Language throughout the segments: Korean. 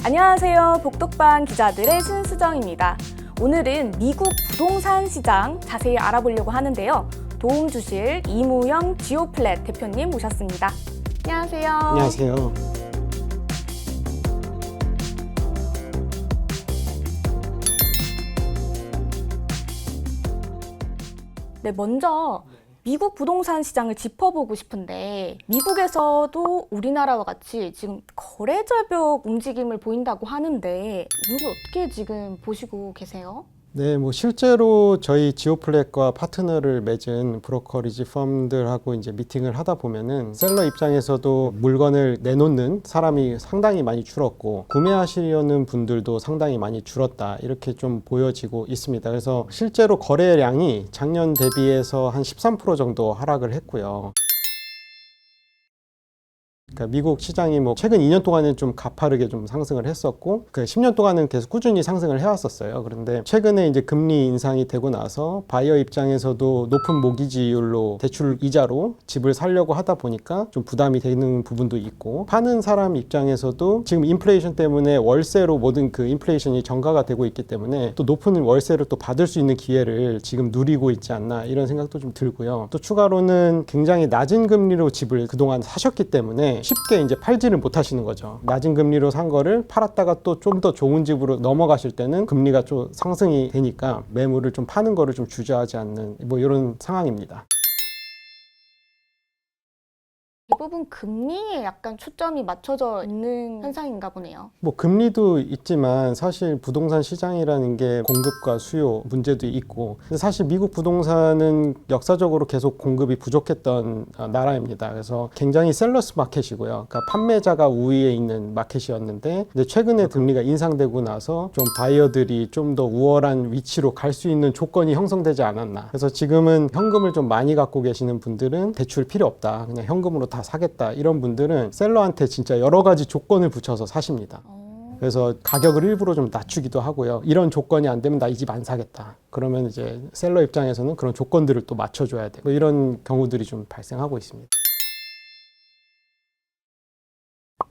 안녕하세요. 복독방 기자들의 신수정입니다. 오늘은 미국 부동산 시장 자세히 알아보려고 하는데요. 도움 주실 이무영 지오플랫 대표님 모셨습니다. 안녕하세요. 안녕하세요. 네, 먼저 미국 부동산 시장을 짚어보고 싶은데 미국에서도 우리나라와 같이 지금 거래 절벽 움직임을 보인다고 하는데 이걸 어떻게 지금 보시고 계세요? 네, 실제로 저희 지오플랫과 파트너를 맺은 브로커리지 펌들하고 이제 미팅을 하다 보면은 셀러 입장에서도 물건을 내놓는 사람이 상당히 많이 줄었고 구매하시려는 분들도 상당히 많이 줄었다 이렇게 좀 보여지고 있습니다. 그래서 실제로 거래량이 작년 대비해서 한 13% 정도 하락을 했고요. 그러니까 미국 시장이 최근 2년 동안은 좀 가파르게 좀 상승을 했었고, 그 10년 동안은 계속 꾸준히 상승을 해왔었어요. 그런데 최근에 이제 금리 인상이 되고 나서 바이어 입장에서도 높은 모기지율로 대출 이자로 집을 사려고 하다 보니까 좀 부담이 되는 부분도 있고, 파는 사람 입장에서도 지금 인플레이션 때문에 월세로 모든 그 인플레이션이 전가가 되고 있기 때문에 또 높은 월세를 또 받을 수 있는 기회를 지금 누리고 있지 않나 이런 생각도 좀 들고요. 또 추가로는 굉장히 낮은 금리로 집을 그동안 사셨기 때문에 쉽게 이제 팔지를 못하시는 거죠. 낮은 금리로 산 거를 팔았다가 또 좀 더 좋은 집으로 넘어가실 때는 금리가 좀 상승이 되니까 매물을 좀 파는 거를 좀 주저하지 않는 이런 상황입니다. 대부분 금리에 약간 초점이 맞춰져 있는 현상인가 보네요. 금리도 있지만 사실 부동산 시장이라는 게 공급과 수요 문제도 있고, 근데 사실 미국 부동산은 역사적으로 계속 공급이 부족했던 나라입니다. 그래서 굉장히 셀러스 마켓이고요. 그러니까 판매자가 우위에 있는 마켓이었는데, 근데 최근에 금리가 인상되고 나서 좀 바이어들이 좀 더 우월한 위치로 갈 수 있는 조건이 형성되지 않았나. 그래서 지금은 현금을 좀 많이 갖고 계시는 분들은 대출 필요 없다, 그냥 현금으로 다 사겠다, 이런 분들은 셀러한테 진짜 여러 가지 조건을 붙여서 사십니다. 그래서 가격을 일부러 좀 낮추기도 하고요. 이런 조건이 안 되면 나 이 집 안 사겠다. 그러면 이제 셀러 입장에서는 그런 조건들을 또 맞춰줘야 되고, 이런 경우들이 좀 발생하고 있습니다.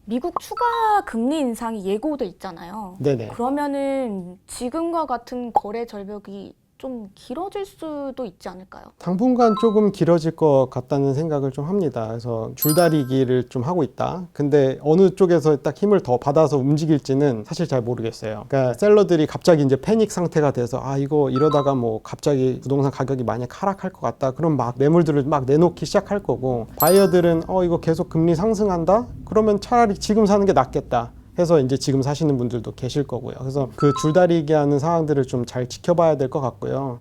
미국 추가 금리 인상이 예고돼 있잖아요. 네네. 그러면은 지금과 같은 거래 절벽이 좀 길어질 수도 있지 않을까요? 당분간 조금 길어질 것 같다는 생각을 좀 합니다. 그래서 줄다리기를 좀 하고 있다. 근데 어느 쪽에서 딱 힘을 더 받아서 움직일지는 사실 잘 모르겠어요. 그러니까 셀러들이 갑자기 이제 패닉 상태가 돼서 이거 이러다가 갑자기 부동산 가격이 만약 하락할 것 같다. 그럼 막 매물들을 막 내놓기 시작할 거고, 바이어들은 이거 계속 금리 상승한다? 그러면 차라리 지금 사는 게 낫겠다 해서 이제 지금 사시는 분들도 계실 거고요. 그래서 그 줄다리기 하는 상황들을 좀 잘 지켜봐야 될 것 같고요.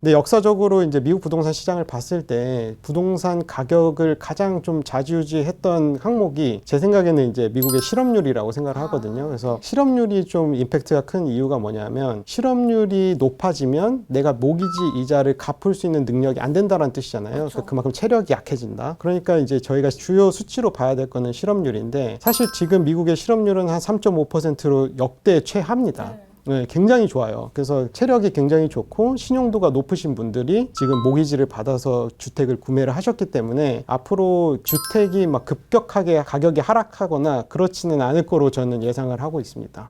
근데 역사적으로 이제 미국 부동산 시장을 봤을 때 부동산 가격을 가장 좀 좌지우지했던 항목이 제 생각에는 이제 미국의 실업률이라고 생각을 하거든요. 그래서 실업률이 좀 임팩트가 큰 이유가 뭐냐면, 실업률이 높아지면 내가 모기지 이자를 갚을 수 있는 능력이 안 된다는 뜻이잖아요. 그렇죠. 그만큼 체력이 약해진다. 그러니까 이제 저희가 주요 수치로 봐야 될 거는 실업률인데, 사실 지금 미국의 실업률은 한 3.5%로 역대 최하입니다. 네, 굉장히 좋아요. 그래서 체력이 굉장히 좋고 신용도가 높으신 분들이 지금 모기지를 받아서 주택을 구매를 하셨기 때문에 앞으로 주택이 막 급격하게 가격이 하락하거나 그렇지는 않을 거로 저는 예상을 하고 있습니다.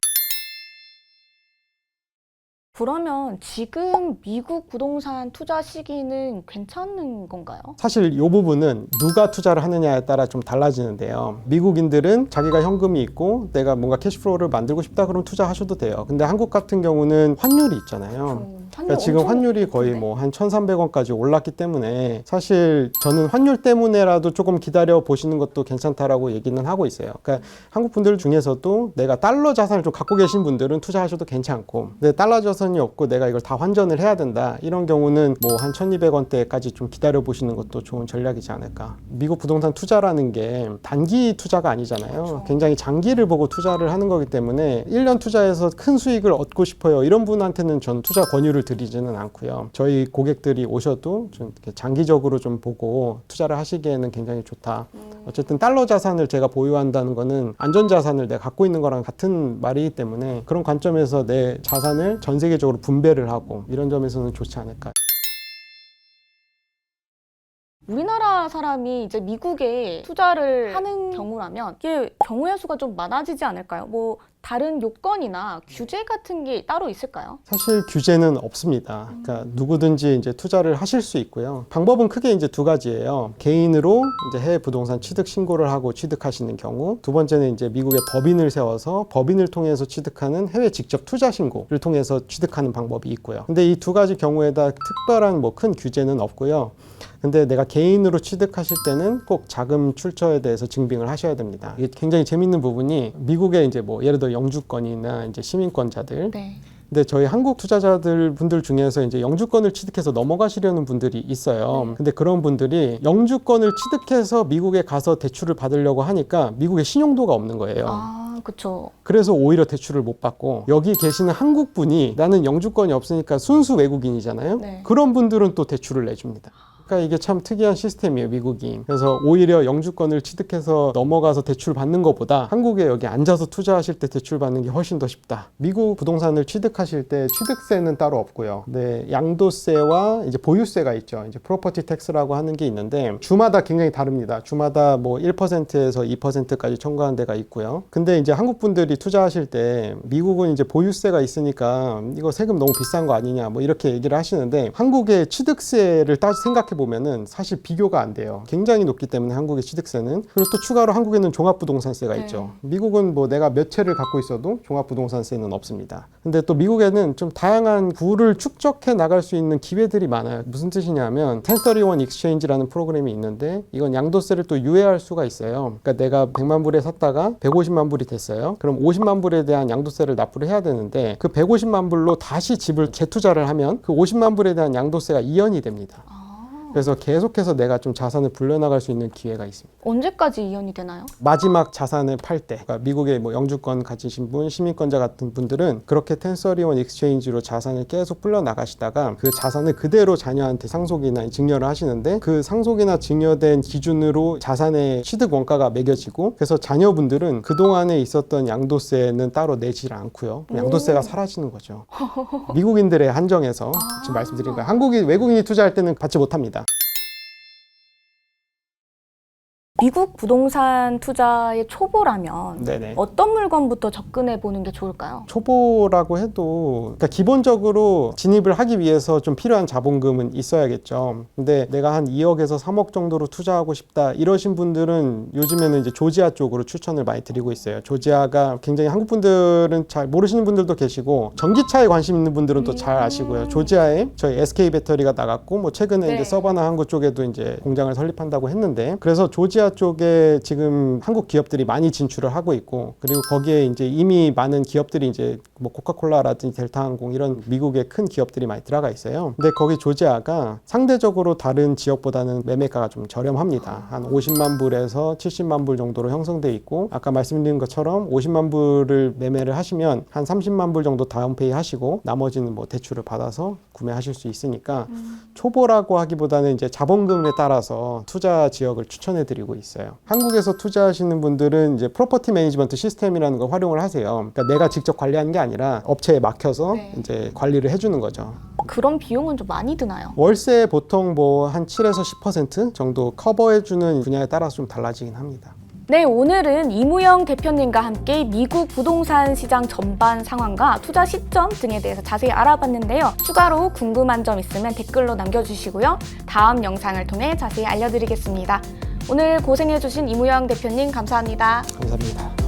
그러면 지금 미국 부동산 투자 시기는 괜찮은 건가요? 사실 이 부분은 누가 투자를 하느냐에 따라 좀 달라지는데요. 미국인들은 자기가 현금이 있고 내가 뭔가 캐시플로우를 만들고 싶다 그러면 투자하셔도 돼요. 근데 한국 같은 경우는 환율이 있잖아요. 그러니까 지금 환율이 거의 한 1,300원까지 올랐기 때문에 사실 저는 환율 때문에라도 조금 기다려 보시는 것도 괜찮다라고 얘기는 하고 있어요. 그러니까 한국 분들 중에서도 내가 달러 자산을 좀 갖고 계신 분들은 투자하셔도 괜찮고, 근데 달러 자산이 없고 내가 이걸 다 환전을 해야 된다, 이런 경우는 한 1,200원대까지 좀 기다려 보시는 것도 좋은 전략이지 않을까. 미국 부동산 투자라는 게 단기 투자가 아니잖아요. 그렇죠. 굉장히 장기를 보고 투자를 하는 거기 때문에 1년 투자해서 큰 수익을 얻고 싶어요, 이런 분한테는 전 투자 권유를 드리지는 않고요. 저희 고객들이 오셔도 좀 이렇게 장기적으로 좀 보고 투자를 하시기에는 굉장히 좋다. 어쨌든 달러 자산을 제가 보유한다는 거는 안전 자산을 내가 갖고 있는 거랑 같은 말이기 때문에 그런 관점에서 내 자산을 전 세계적으로 분배를 하고, 이런 점에서는 좋지 않을까. 우리나라 사람이 이제 미국에 투자를 하는 경우라면 이게 경우의 수가 좀 많아지지 않을까요? 뭐 다른 요건이나 규제 같은 게 따로 있을까요? 사실 규제는 없습니다. 그러니까 누구든지 이제 투자를 하실 수 있고요. 방법은 크게 이제 두 가지예요. 개인으로 이제 해외 부동산 취득 신고를 하고 취득하시는 경우, 두 번째는 이제 미국의 법인을 세워서 법인을 통해서 취득하는 해외 직접 투자 신고를 통해서 취득하는 방법이 있고요. 근데 이 두 가지 경우에다 특별한 뭐 큰 규제는 없고요. 근데 내가 개인으로 취득하실 때는 꼭 자금 출처에 대해서 증빙을 하셔야 됩니다. 이게 굉장히 재밌는 부분이 미국의 이제 뭐 예를 들어 영주권이나 이제 시민권자들, 네. 근데 저희 한국 투자자들 분들 중에서 이제 영주권을 취득해서 넘어가시려는 분들이 있어요. 근데 그런 분들이 영주권을 취득해서 미국에 가서 대출을 받으려고 하니까 미국에 신용도가 없는 거예요. 아, 그쵸. 그래서 오히려 대출을 못 받고, 여기 계시는 한국 분이 나는 영주권이 없으니까 순수 외국인이잖아요. 네. 그런 분들은 또 대출을 내줍니다. 그러니까 이게 참 특이한 시스템이에요, 미국이. 그래서 오히려 영주권을 취득해서 넘어가서 대출 받는 것보다 한국에 여기 앉아서 투자하실 때 대출 받는 게 훨씬 더 쉽다. 미국 부동산을 취득하실 때 취득세는 따로 없고요. 근데 양도세와 이제 보유세가 있죠. 이제 프로퍼티 텍스라고 하는 게 있는데 주마다 굉장히 다릅니다. 주마다 뭐 1%에서 2%까지 청구하는 데가 있고요. 근데 이제 한국 분들이 투자하실 때 미국은 이제 보유세가 있으니까 이거 세금 너무 비싼 거 아니냐 뭐 이렇게 얘기를 하시는데, 한국의 취득세를 따지 생각해 보면은 사실 비교가 안 돼요. 굉장히 높기 때문에 한국의 취득세는. 그리고 또 추가로 한국에는 종합부동산세가 있죠. 미국은 뭐 내가 몇 채를 갖고 있어도 종합부동산세는 없습니다. 근데 또 미국에는 좀 다양한 부를 축적해 나갈 수 있는 기회들이 많아요. 무슨 뜻이냐면 1031 익스체인지라는 프로그램이 있는데, 이건 양도세를 또 유예할 수가 있어요. 그러니까 내가 100만 불에 샀다가 150만 불이 됐어요. 그럼 50만 불에 대한 양도세를 납부를 해야 되는데, 그 150만 불로 다시 집을 재투자를 하면 그 50만 불에 대한 양도세가 이연이 됩니다. 그래서 계속해서 내가 좀 자산을 불려나갈 수 있는 기회가 있습니다. 언제까지 이연이 되나요? 마지막 자산을 팔 때, 그러니까 미국의 뭐 영주권 가지신 분, 시민권자 같은 분들은 그렇게 1031 익스체인지로 자산을 계속 불려나가시다가 그 자산을 그대로 자녀한테 상속이나 증여를 하시는데, 그 상속이나 증여된 기준으로 자산의 취득 원가가 매겨지고, 그래서 자녀분들은 그동안에 있었던 양도세는 따로 내질 않고요. 양도세가 사라지는 거죠. 미국인들의 한정에서 지금 말씀드린 거예요. 외국인이 투자할 때는 받지 못합니다. 미국 부동산 투자의 초보라면 네네. 어떤 물건부터 접근해 보는 게 좋을까요? 초보라고 해도, 그러니까 기본적으로 진입을 하기 위해서 좀 필요한 자본금은 있어야겠죠. 근데 내가 한 2억에서 3억 정도로 투자하고 싶다 이러신 분들은 요즘에는 이제 조지아 쪽으로 추천을 많이 드리고 있어요. 조지아가 굉장히 한국 분들은 잘 모르시는 분들도 계시고, 전기차에 관심 있는 분들은 또 잘 아시고요. 조지아에 저희 SK 배터리가 나갔고, 뭐 최근에 네. 이제 서바나 항구 쪽에도 이제 공장을 설립한다고 했는데, 그래서 조지아 쪽에 지금 한국 기업들이 많이 진출을 하고 있고, 그리고 거기에 이제 이미 많은 기업들이 이제 뭐 코카콜라라든지 델타항공 이런 미국의 큰 기업들이 많이 들어가 있어요. 근데 거기 조지아가 상대적으로 다른 지역보다는 매매가가 좀 저렴합니다. 한 50만 불에서 70만 불 정도로 형성돼 있고, 아까 말씀드린 것처럼 50만 불을 매매를 하시면 한 30만 불 정도 다운페이 하시고 나머지는 뭐 대출을 받아서 구매하실 수 있으니까 초보라고 하기보다는 이제 자본금에 따라서 투자 지역을 추천해 드리고 있어요. 한국에서 투자하시는 분들은 이제 프로퍼티 매니지먼트 시스템이라는 걸 활용을 하세요. 그러니까 내가 직접 관리하는 게 아니라 업체에 맡겨서 이제 관리를 해주는 거죠. 그런 비용은 좀 많이 드나요? 월세 보통 뭐 한 7에서 10% 정도 커버해주는 분야에 따라서 좀 달라지긴 합니다. 네, 오늘은 이무영 대표님과 함께 미국 부동산 시장 전반 상황과 투자 시점 등에 대해서 자세히 알아봤는데요. 추가로 궁금한 점 있으면 댓글로 남겨주시고요. 다음 영상을 통해 자세히 알려드리겠습니다. 오늘 고생해주신 이무영 대표님 감사합니다. 감사합니다.